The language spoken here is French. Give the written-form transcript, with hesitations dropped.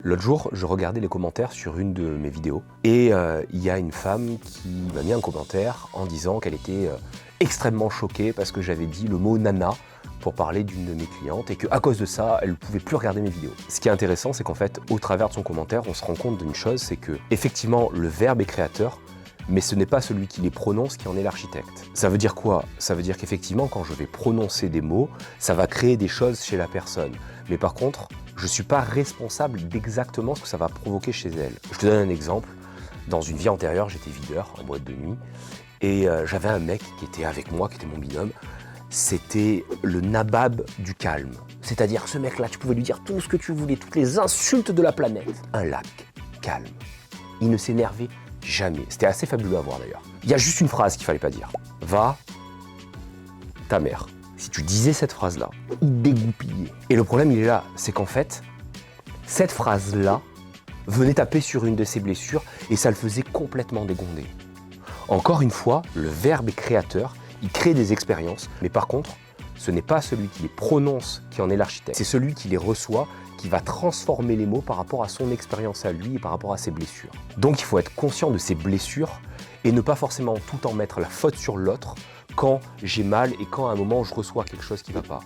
L'autre jour, je regardais les commentaires sur une de mes vidéos et il y a une femme qui m'a mis un commentaire en disant qu'elle était extrêmement choquée parce que j'avais dit le mot nana pour parler d'une de mes clientes et qu'à cause de ça, elle ne pouvait plus regarder mes vidéos. Ce qui est intéressant, c'est qu'en fait, au travers de son commentaire, on se rend compte d'une chose, c'est que effectivement, le verbe est créateur, mais ce n'est pas celui qui les prononce qui en est l'architecte. Ça veut dire quoi? Ça veut dire qu'effectivement, quand je vais prononcer des mots, ça va créer des choses chez la personne. Mais par contre, je ne suis pas responsable d'exactement ce que ça va provoquer chez elle. Je te donne un exemple. Dans une vie antérieure, j'étais videur en boîte de nuit et j'avais un mec qui était avec moi, qui était mon binôme. C'était le nabab du calme. C'est-à-dire ce mec-là, tu pouvais lui dire tout ce que tu voulais, toutes les insultes de la planète. Un lac calme. Il ne s'énervait jamais. C'était assez fabuleux à voir d'ailleurs. Il y a juste une phrase qu'il fallait pas dire. Va ta mère. Si tu disais cette phrase-là, il dégoupillait. Et le problème, il est là, c'est qu'en fait, cette phrase-là venait taper sur une de ses blessures et ça le faisait complètement dégonder. Encore une fois, le verbe est créateur, il crée des expériences, mais par contre, ce n'est pas celui qui les prononce qui en est l'architecte. C'est celui qui les reçoit, qui va transformer les mots par rapport à son expérience à lui et par rapport à ses blessures. Donc il faut être conscient de ses blessures et ne pas forcément tout en mettre la faute sur l'autre quand j'ai mal et quand à un moment je reçois quelque chose qui ne va pas.